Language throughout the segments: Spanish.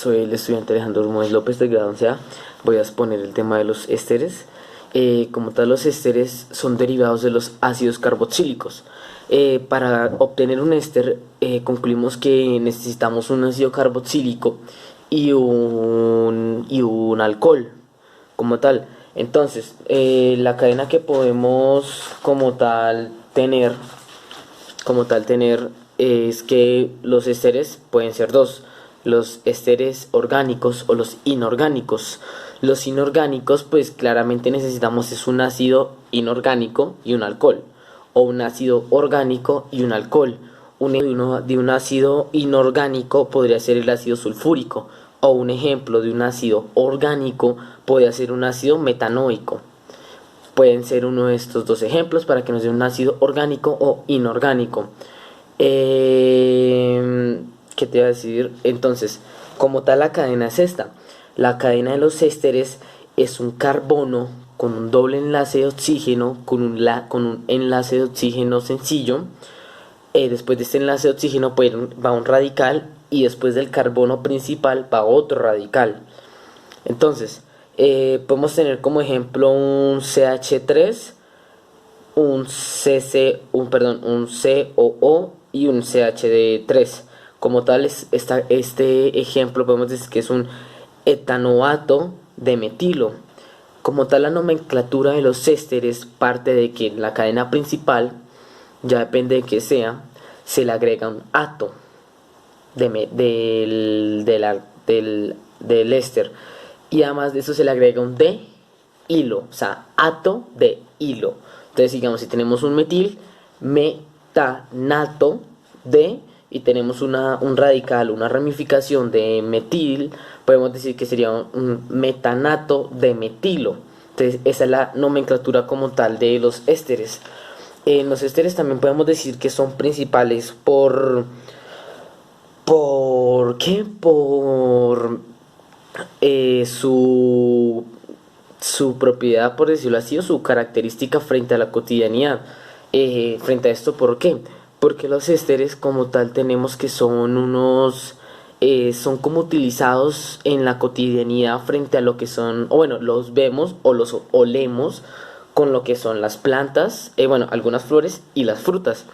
soy el estudiante Alejandro Hermódez López del grado 11A. Voy a exponer el tema de los ésteres. Como tal, los ésteres son derivados de los ácidos carboxílicos. Para obtener un éster, concluimos que necesitamos un ácido carboxílico y un alcohol como tal. Entonces, la cadena que podemos tener es que los ésteres pueden ser dos: los ésteres orgánicos o los inorgánicos. Los inorgánicos, pues claramente necesitamos es un ácido inorgánico y un alcohol, o un ácido orgánico y un alcohol. Un ejemplo de un ácido inorgánico podría ser el ácido sulfúrico, o un ejemplo de un ácido orgánico podría ser un ácido metanoico. Pueden ser uno de estos dos ejemplos para que nos dé un ácido orgánico o inorgánico. ¿Qué te iba a decir? Entonces, como tal, la cadena es esta. La cadena de los ésteres es un carbono con un doble enlace de oxígeno, con un enlace de oxígeno sencillo. Después de este enlace de oxígeno va un radical, y después del carbono principal va otro radical. Entonces, podemos tener como ejemplo un CH3, un COO y un CHD3. Como tal, este ejemplo podemos decir que es un etanoato de metilo. Como tal, la nomenclatura de los ésteres parte de que en la cadena principal, ya depende de que sea, se le agrega un ato del éster, y además de eso se le agrega un de hilo, o sea, ato de hilo. Entonces, digamos, si tenemos un metil, metanato de, y tenemos un radical, una ramificación de metil, podemos decir que sería un metanato de metilo. Entonces, esa es la nomenclatura como tal de los ésteres. En los ésteres también podemos decir que son principales ¿por qué? Por su propiedad, por decirlo así, o su característica frente a la cotidianidad. Frente a esto, ¿por qué? Porque los ésteres como tal tenemos que son son como utilizados en la cotidianidad frente a lo que son, o bueno, los vemos o los olemos con lo que son las plantas, algunas flores y las frutas.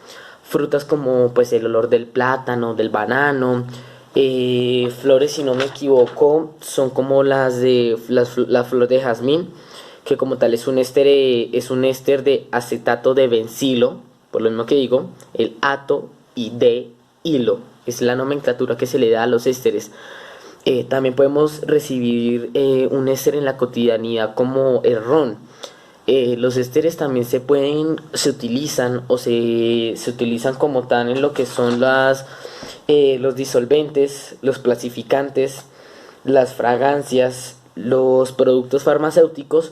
Frutas como pues el olor del plátano, del banano. Flores, si no me equivoco, son como la flor de jazmín, que como tal es un éster de acetato de bencilo, por lo mismo que digo, el ato y de hilo. Es la nomenclatura que se le da a los ésteres. También podemos recibir un éster en la cotidianidad como el ron. Los ésteres también se utilizan como tal en lo que son los disolventes, los clasificantes, las fragancias, los productos farmacéuticos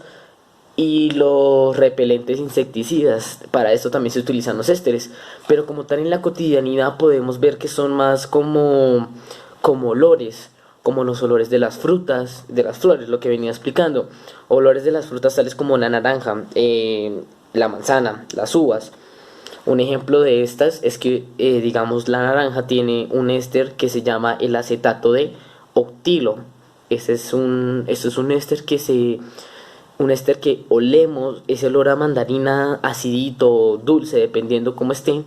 y los repelentes insecticidas. Para esto también se utilizan los ésteres, pero como tal en la cotidianidad podemos ver que son más como olores, como los olores de las frutas, de las flores, lo que venía explicando. Olores de las frutas tales como la naranja, la manzana, las uvas. Un ejemplo de estas es que, digamos, la naranja tiene un éster que se llama el acetato de octilo. Este es un éster que olemos, ese olor a mandarina acidito, dulce, dependiendo cómo esté.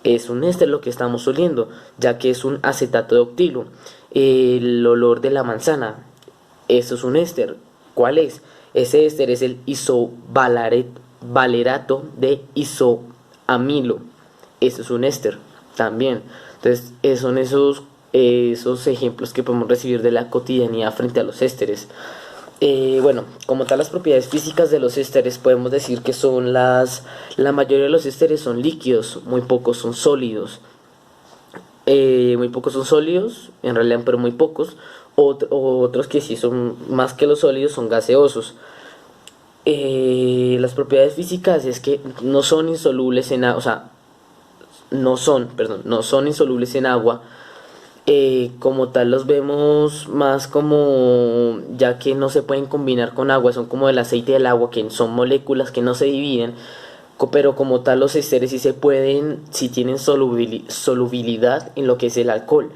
Es un éster lo que estamos oliendo, ya que es un acetato de octilo. El olor de la manzana, eso es un éster. ¿Cuál es? Ese éster es el isovalerato de isoamilo. Eso es un éster también. Entonces, son esos ejemplos que podemos recibir de la cotidianidad frente a los ésteres. Como tal, las propiedades físicas de los ésteres podemos decir que la mayoría de los ésteres son líquidos, muy pocos son sólidos. En realidad, pero muy pocos. Otros que sí son más que los sólidos son gaseosos. Las propiedades físicas es que no son insolubles en agua, no son insolubles en agua. Como tal los vemos más como, ya que no se pueden combinar con agua, son como el aceite y el agua, que son moléculas que no se dividen. Pero como tal los ésteres sí tienen solubilidad en lo que es el alcohol.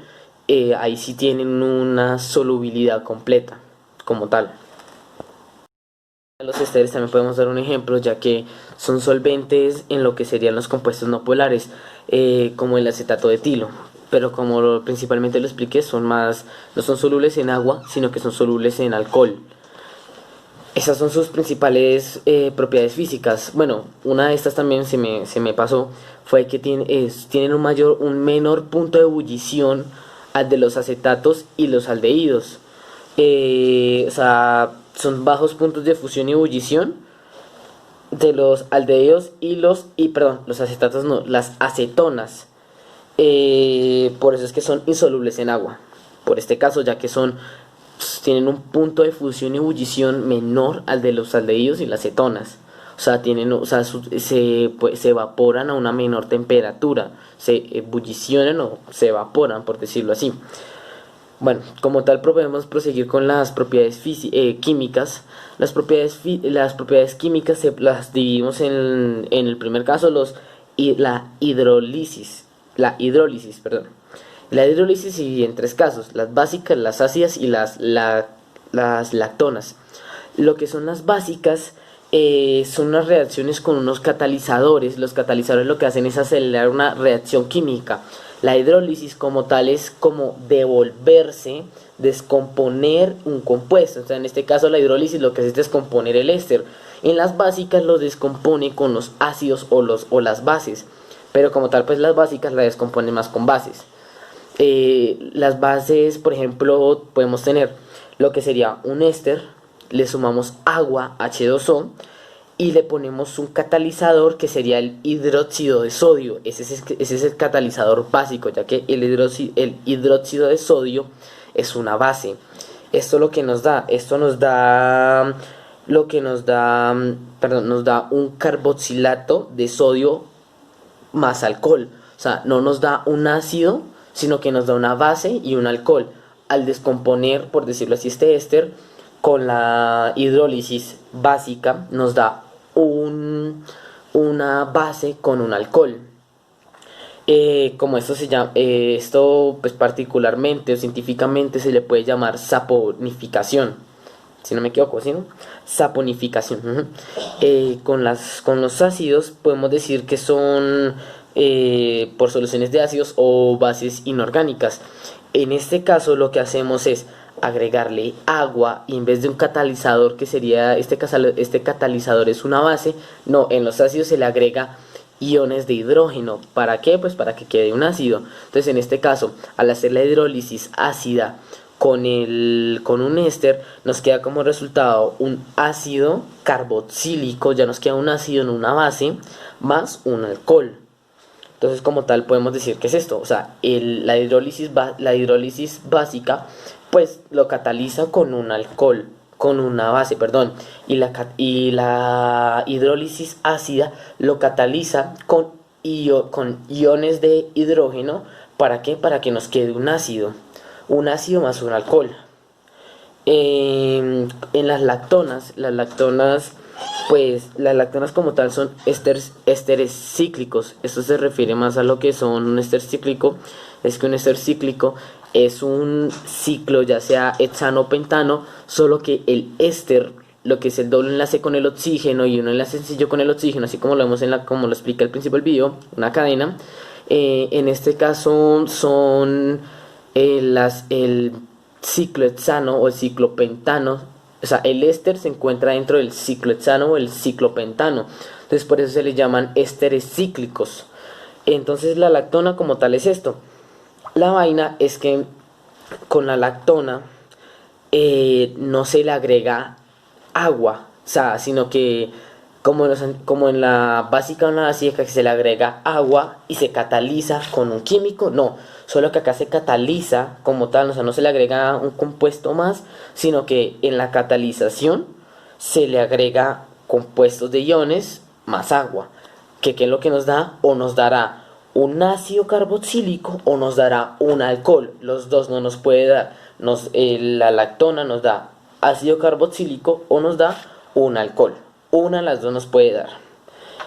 ahí sí tienen una solubilidad completa como tal. Los esteres también podemos dar un ejemplo, ya que son solventes en lo que serían los compuestos no polares, como el acetato de etilo. Pero como principalmente lo expliqué, no son solubles en agua, sino que son solubles en alcohol. Esas son sus principales propiedades físicas. Bueno, una de estas también se me pasó, fue que tienen un menor punto de ebullición al de los acetatos y los aldehídos. O sea, son bajos puntos de fusión y ebullición de los aldehídos perdón, los acetatos no, las acetonas. Por eso es que son insolubles en agua. Por este caso, ya que tienen un punto de fusión y ebullición menor al de los aldehídos y las cetonas. O sea, se evaporan a una menor temperatura, se ebullicionan o se evaporan, por decirlo así. Bueno, como tal podemos proseguir con las propiedades químicas. Las propiedades químicas las dividimos en el primer caso la hidrólisis. Perdón. La hidrólisis se divide en tres casos: las básicas, las ácidas y las lactonas. Lo que son las básicas son unas reacciones con unos catalizadores. Los catalizadores lo que hacen es acelerar una reacción química. La hidrólisis como tal es como descomponer un compuesto. O sea, en este caso la hidrólisis lo que hace es descomponer el éster. En las básicas lo descompone con los ácidos o las bases. Pero como tal, pues las básicas la descomponen más con bases. Las bases, por ejemplo, podemos tener lo que sería un éster, le sumamos agua, H2O, y le ponemos un catalizador que sería el hidróxido de sodio. Ese es el catalizador básico, ya que el hidróxido de sodio es una base. Nos da un carboxilato de sodio más alcohol. O sea, no nos da un ácido, sino que nos da una base y un alcohol. Al descomponer, por decirlo así, este éster con la hidrólisis básica nos da una base con un alcohol. Como esto se llama, esto pues particularmente o científicamente se le puede llamar saponificación, si no me equivoco, ¿sí, no? Saponificación. Con los ácidos podemos decir que son por soluciones de ácidos o bases inorgánicas. En este caso lo que hacemos es agregarle agua, y en vez de un catalizador que sería este catalizador es una base, no, en los ácidos se le agrega iones de hidrógeno. ¿Para qué? Pues para que quede un ácido. Entonces en este caso, al hacer la hidrólisis ácida con un éster, nos queda como resultado un ácido carboxílico. Ya nos queda un ácido en una base más un alcohol. Entonces como tal podemos decir que es esto. O sea, la hidrólisis básica pues lo cataliza con un alcohol, con una base, perdón, y la hidrólisis ácida lo cataliza con iones de hidrógeno. ¿Para qué? Para que nos quede un ácido más un alcohol. En las lactonas como tal son ésteres cíclicos. Esto se refiere más a lo que son un éster cíclico. Es que un éster cíclico es un ciclo, ya sea hexano o pentano, solo que el éster, lo que es el doble enlace con el oxígeno y un enlace sencillo con el oxígeno, así como lo vemos como lo explica al principio del video, una cadena. En este caso son el ciclohexano o el ciclopentano. O sea, el éster se encuentra dentro del ciclohexano o el ciclopentano. Entonces por eso se le llaman ésteres cíclicos. Entonces la lactona como tal es esto. La vaina es que con la lactona no se le agrega agua, o sea, sino que como en la básica o en la básica, que se le agrega agua y se cataliza con un químico. No, solo que acá se cataliza como tal, o sea, no se le agrega un compuesto más, sino que en la catalización se le agrega compuestos de iones más agua, que ¿qué es lo que nos da? O nos dará un ácido carboxílico o nos dará un alcohol. Los dos no nos puede dar. La lactona nos da ácido carboxílico o nos da un alcohol. Una de las dos nos puede dar.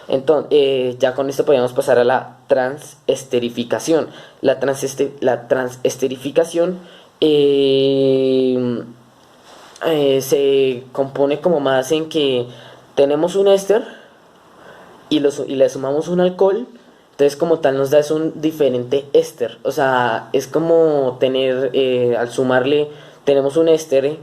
Entonces, ya con esto podríamos pasar a la transesterificación. La transesterificación eh, se compone como más en que tenemos un éster y le sumamos un alcohol, entonces como tal nos da es un diferente éster. O sea, es como tener, al sumarle, tenemos un éster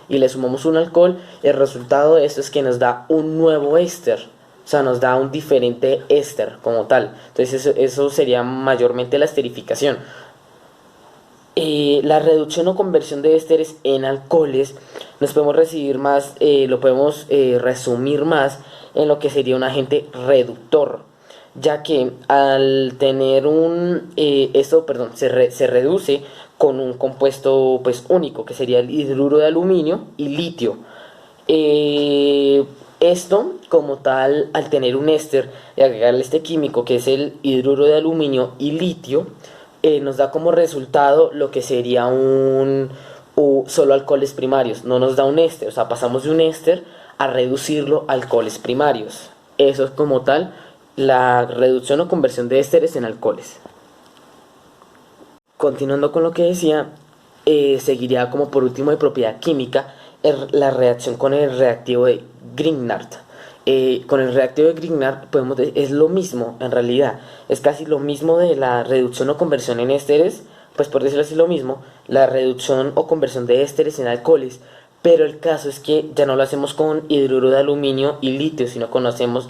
y le sumamos un alcohol, el resultado de esto es que nos da un nuevo éster. O sea, nos da un diferente éster como tal. Entonces eso sería mayormente la esterificación. La reducción o conversión de ésteres en alcoholes nos podemos recibir más, lo podemos resumir más en lo que sería un agente reductor, ya que al tener se reduce con un compuesto pues único que sería el hidruro de aluminio y litio. Esto, como tal, al tener un éster y agregarle este químico que es el hidruro de aluminio y litio, nos da como resultado lo que sería solo alcoholes primarios. No nos da un éster, o sea, pasamos de un éster a reducirlo a alcoholes primarios. Eso es como tal la reducción o conversión de ésteres en alcoholes. Continuando con lo que decía, seguiría como por último de propiedad química la reacción con el reactivo de Grignard. Con el reactivo de Grignard es lo mismo en realidad, es casi lo mismo de la reducción o conversión en ésteres, pues por decirlo así lo mismo, la reducción o conversión de ésteres en alcoholes, pero el caso es que ya no lo hacemos con hidruro de aluminio y litio, sino que lo hacemos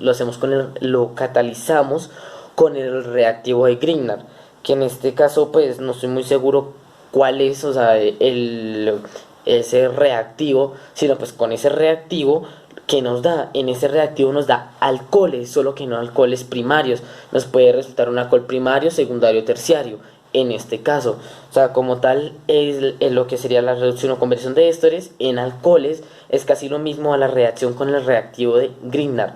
lo catalizamos con el reactivo de Grignard, que en este caso pues no estoy muy seguro cuál es, o sea, ese reactivo, sino pues con ese reactivo que nos da, en ese reactivo nos da alcoholes, solo que no alcoholes primarios, nos puede resultar un alcohol primario, secundario, terciario, en este caso, o sea, como tal es lo que sería la reducción o conversión de ésteres en alcoholes, es casi lo mismo a la reacción con el reactivo de Grignard,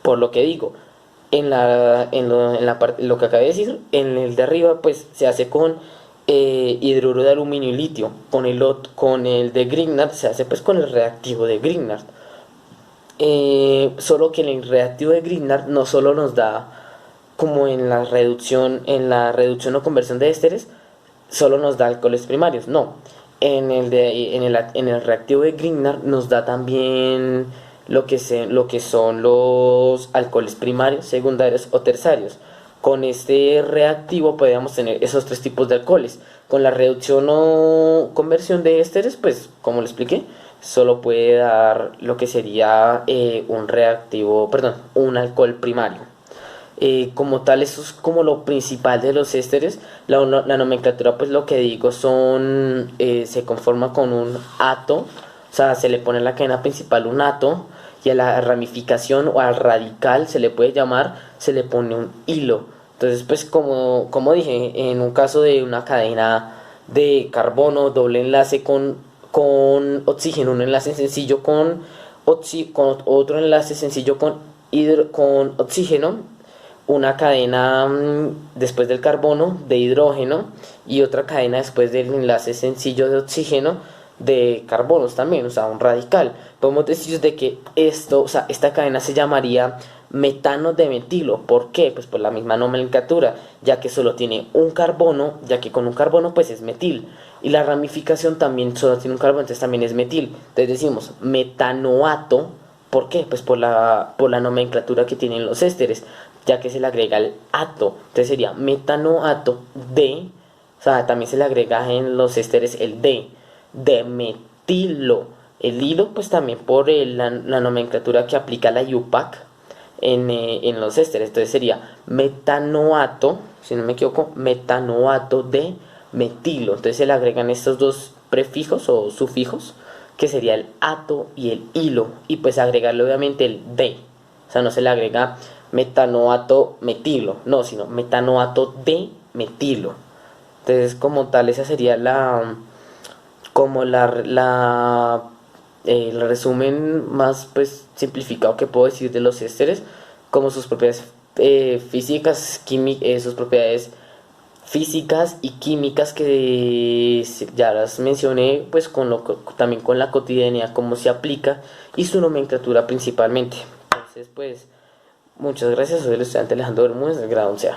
por lo que digo, lo que acabé de decir, en el de arriba, pues se hace con hidruro de aluminio y litio. Con el de Grignard se hace pues con el reactivo de Grignard. Solo que en el reactivo de Grignard no solo nos da como en la reducción o conversión de ésteres, solo nos da alcoholes primarios. No, en el reactivo de Grignard nos da también lo que son los alcoholes primarios, secundarios o terciarios. Con este reactivo podríamos tener esos tres tipos de alcoholes. Con la reducción o conversión de ésteres, pues como le expliqué, solo puede dar lo que sería un alcohol primario. Como tal, eso es como lo principal de los ésteres. La nomenclatura, pues lo que digo se conforma con un ato, o sea, se le pone en la cadena principal un ato, y a la ramificación o al radical se le pone un hilo. Entonces, pues como dije, en un caso de una cadena de carbono, doble enlace con oxígeno, un enlace sencillo con otro enlace sencillo con oxígeno, una cadena después del carbono de hidrógeno y otra cadena después del enlace sencillo de oxígeno de carbonos también, o sea, un radical. Podemos decir de que o sea, esta cadena se llamaría metano de metilo. ¿Por qué? Pues por la misma nomenclatura, ya que solo tiene un carbono, ya que con un carbono pues es metil. Y la ramificación también solo tiene un carbono, entonces también es metil. Entonces decimos metanoato. ¿Por qué? Pues por la nomenclatura que tienen los ésteres, ya que se le agrega el ato. Entonces sería metanoato de, o sea, también se le agrega en los ésteres el de metilo. El hilo, pues también por la nomenclatura que aplica la IUPAC en los ésteres. Entonces sería metanoato, si no me equivoco, metanoato de metilo. Entonces se le agregan estos dos prefijos o sufijos, que sería el ato y el hilo, y pues agregarle obviamente el de, o sea, no se le agrega metanoato metilo, no, sino metanoato de metilo. Entonces, como tal, esa sería como el resumen más pues simplificado que puedo decir de los ésteres, como sus propiedades sus propiedades físicas y químicas que ya las mencioné, pues también con la cotidianidad, cómo se aplica y su nomenclatura principalmente. Entonces, pues Muchas gracias, soy el estudiante Alejandro Bermúdez del grado 11.